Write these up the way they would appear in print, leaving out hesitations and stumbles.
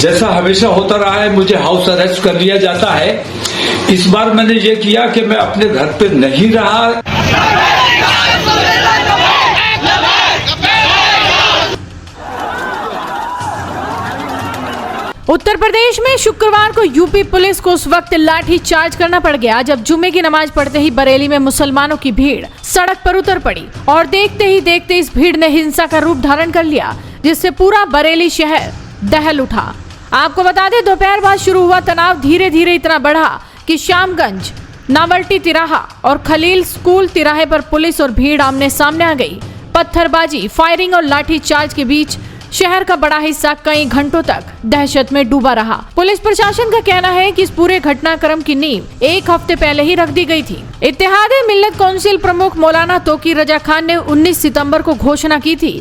جیسا ہمیشہ ہوتا رہا ہے مجھے ہاؤس اریسٹ کر لیا جاتا ہے. اس بار میں نے یہ کیا کہ میں اپنے گھر پہ نہیں رہا. اتر پردیش میں شکروار کو یو پی پولیس کو اس وقت لاٹھی چارج کرنا پڑ گیا جب جمعے کی نماز پڑھتے ہی بریلی میں مسلمانوں کی بھیڑ سڑک پر اتر پڑی اور دیکھتے ہی دیکھتے اس بھیڑ نے ہنسا کا روپ دھارن کر لیا جس سے پورا بریلی شہر دہل اٹھا. آپ کو بتا دیں دوپہر بعد شروع ہوا تناؤ دھیرے دھیرے اتنا بڑھا کہ شام گنج، ناولٹی تراہا اور خلیل اسکول تراہے پر پولیس اور بھیڑ آمنے سامنے آ گئی. پتھر بازی، فائرنگ اور لاٹھی چارج کے بیچ شہر کا بڑا حصہ کئی گھنٹوں تک دہشت میں ڈوبا رہا. پولیس پرشاسن کا کہنا ہے کہ اس پورے گھٹنا کرم کی نیو ایک ہفتے پہلے ہی رکھ دی گئی تھی. اتحاد ملت کونسل پرمکھ مولانا توقیر رضا خان نے 19 ستمبر کو گھوشنا کی تھی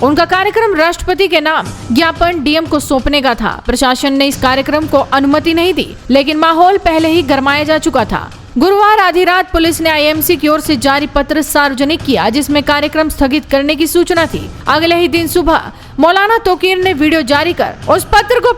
ان کا کاریکرم راشٹرپتی کے نام جیاپن ڈی ایم کو سونپنے کا تھا. پرشاسن نے اس کاریکرم کو انومتی نہیں دی لیکن ماحول پہلے ہی گرمایا جا چکا تھا. گروار آدھی رات پولیس نے آئی ایم سی کی اور سے جاری پتر سارجنک کیا جس میں کاریکرم استھگت کرنے کی سوچنا تھی. اگلے ہی دن صبح مولانا توقیر نے ویڈیو جاری کر اس پتر کو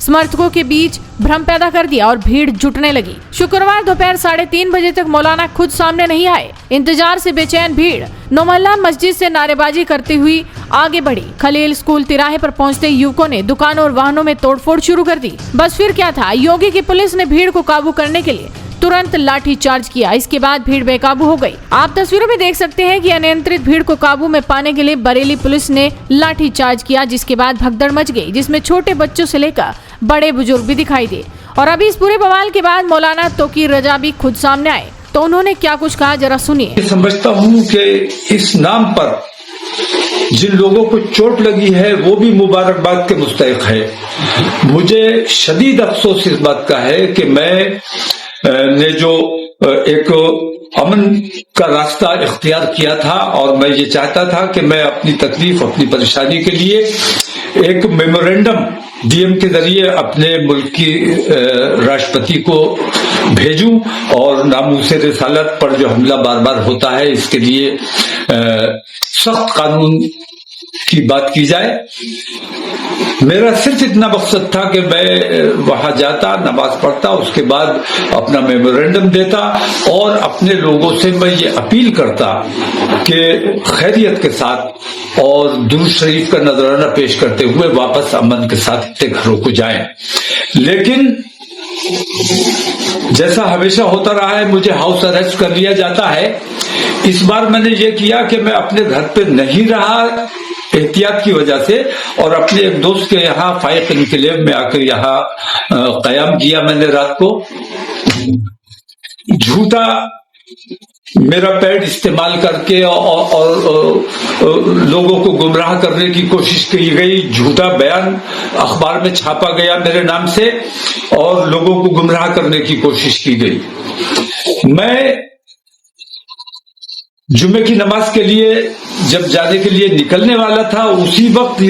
سمرتھکوں کے بیچ بھرم پیدا کر دیا اور بھیڑ جٹنے لگی. شکروار دوپہر 3:30 بجے تک مولانا خود سامنے نہیں آئے. انتظار سے بے چین بھیڑ نومحلہ مسجد سے نعرے بازی کرتے ہوئی آگے بڑھی. خلیل اسکول تراہے پر پہنچتے یوکوں نے دکانوں اور واہنوں میں توڑ پھوڑ شروع کر دی. بس پھر کیا تھا، یوگی کی پولیس نے بھیڑ کو قابو کرنے کے لیے ترنت لاٹھی چارج کیا. اس کے بعد بھیڑ بے قابو ہو گئی. آپ تصویروں میں دیکھ سکتے ہیں کہ انیانترت بھیڑ کو قابو میں پانے کے لیے بریلی پولیس نے لاٹھی چارج کیا جس کے بعد بھگدڑ مچ گئی جس میں چھوٹے بچوں سے لے کر بڑے بزرگ بھی دکھائی دے. اور ابھی اس پورے بوال کے بعد مولانا توقیر رضا بھی خود سامنے آئے تو انہوں نے کیا کچھ کہا ذرا سنیے. سمجھتا ہوں کہ اس نام پر جن لوگوں کو چوٹ لگی ہے وہ بھی مبارکباد کے مستحق ہے. مجھے شدید افسوس اس بات کا ہے کہ میں نے جو ایک امن کا راستہ اختیار کیا تھا اور میں یہ چاہتا تھا کہ میں اپنی تکلیف اپنی پریشانی کے لیے ایک میمورینڈم ڈی ایم کے ذریعے اپنے ملک کی راشٹرپتی کو بھیجوں اور ناموس رسالت پر جو حملہ بار بار ہوتا ہے اس کے لیے سخت قانون کی بات کی جائے. میرا صرف اتنا مقصد تھا کہ میں وہاں جاتا، نماز پڑھتا، اس کے بعد اپنا میمورینڈم دیتا اور اپنے لوگوں سے میں یہ اپیل کرتا کہ خیریت کے ساتھ اور درود شریف کا نذرانہ پیش کرتے ہوئے واپس امن کے ساتھ اپنے گھروں کو جائیں. لیکن جیسا ہمیشہ ہوتا رہا ہے مجھے ہاؤس اریسٹ کر لیا جاتا ہے. اس بار میں نے یہ کیا کہ میں اپنے گھر پہ نہیں رہا احتیاط کی وجہ سے اور اپنے ایک دوست کے یہاں فائق انقلاب میں آ کر یہاں قیام کیا. میں نے رات کو جھوٹا میرا پیڈ استعمال کر کے اور لوگوں کو گمراہ کرنے کی کوشش کی گئی. جھوٹا بیان اخبار میں چھاپا گیا میرے نام سے اور لوگوں کو گمراہ کرنے کی کوشش کی گئی. میں جمعے کی نماز کے لیے جب جانے کے لیے نکلنے والا تھا اسی وقت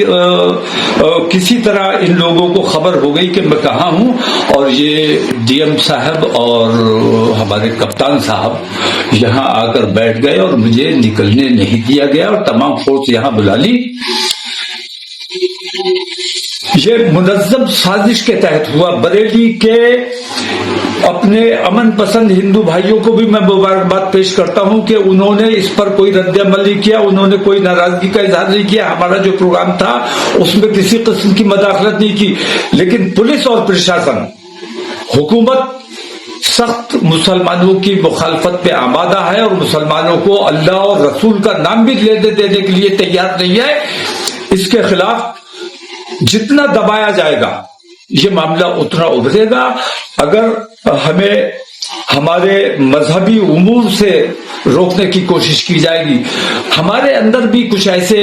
کسی طرح ان لوگوں کو خبر ہو گئی کہ میں کہاں ہوں اور یہ ڈی ایم صاحب اور ہمارے کپتان صاحب یہاں آ کر بیٹھ گئے اور مجھے نکلنے نہیں دیا گیا اور تمام فورس یہاں بلا لی. یہ منظم سازش کے تحت ہوا. بریلی کے اپنے امن پسند ہندو بھائیوں کو بھی میں مبارکباد پیش کرتا ہوں کہ انہوں نے اس پر کوئی رد عمل نہیں کیا، انہوں نے کوئی ناراضگی کا اظہار نہیں کیا. ہمارا جو پروگرام تھا اس میں کسی قسم کی مداخلت نہیں کی. لیکن پولیس اور پرشاسن، حکومت سخت مسلمانوں کی مخالفت پہ آمادہ ہے اور مسلمانوں کو اللہ اور رسول کا نام بھی دینے کے لیے تیار نہیں ہے. اس کے خلاف جتنا دبایا جائے گا یہ معاملہ اتنا ابھرے گا. اگر ہمیں ہمارے مذہبی امور سے روکنے کی کوشش کی جائے گی، ہمارے اندر بھی کچھ ایسے